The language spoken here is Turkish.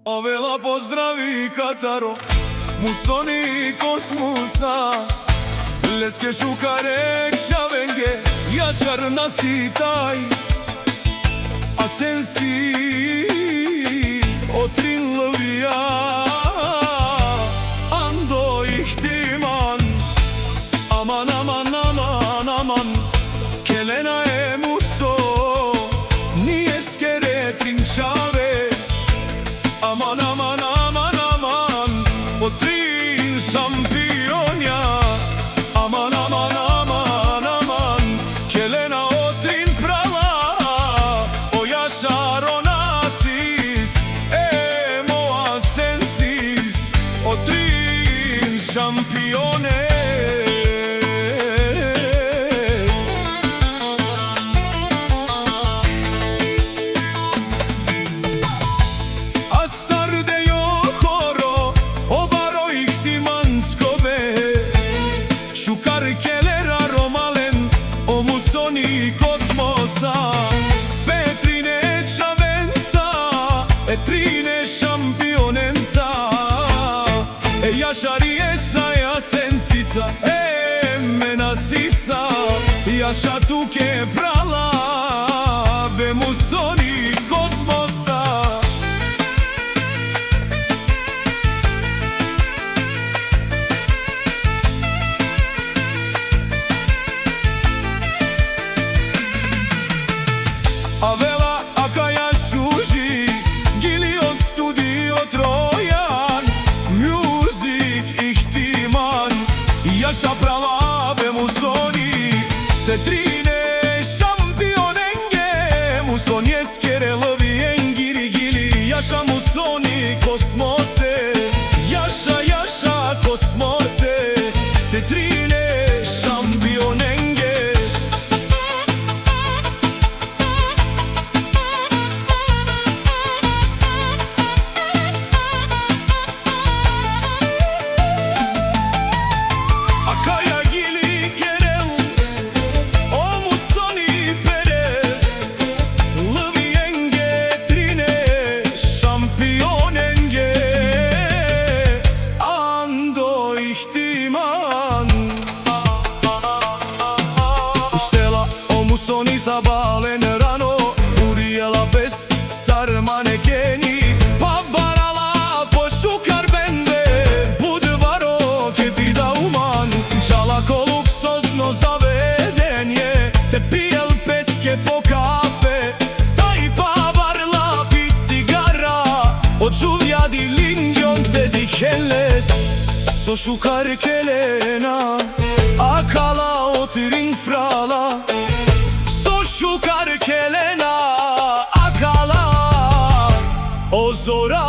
Avela pozdravi Kataro, Musoni kosmosa, Leske šukarek šavenge, Yaşar nasitaj, a sen si otrin lvija, ando ihtiman, aman aman aman aman, kelena e muso, nije skere trinčave, aman aman aman aman, otrin šampionja, aman aman aman aman, kelena otrin prava, o Yaşar onasis, moa sensis, otrin šampione. Šukarkelera romalen, o Musoni kosmosa, Petrine čavenca, Trine šampionenca, Yaşar jesa ja sensisa, mena sisa, Yaşa tuke prala, be Musoni kosmosa. Avela akaja šuži, Gili od studio Trojan, Music ihtiman, Yaşa prava be Musoni, te trine šampionenge, Muson jeskere lvijen giri gili, Yaşa Musoni kosmose, Yaşa yaşa kosmose, te trine šampionenge. Musoni sabalen rano, Uriela bez sarmanekeni, pa barala po šukar bende, budvaro kefi da uman, Čalako luksozno zavedenje, te pijel peske po kafe, taj pa barla pi cigara, od žuvjadi linjon te diheles, so šukar kelena, akala otrin frala, Šukarkelena akala, o zora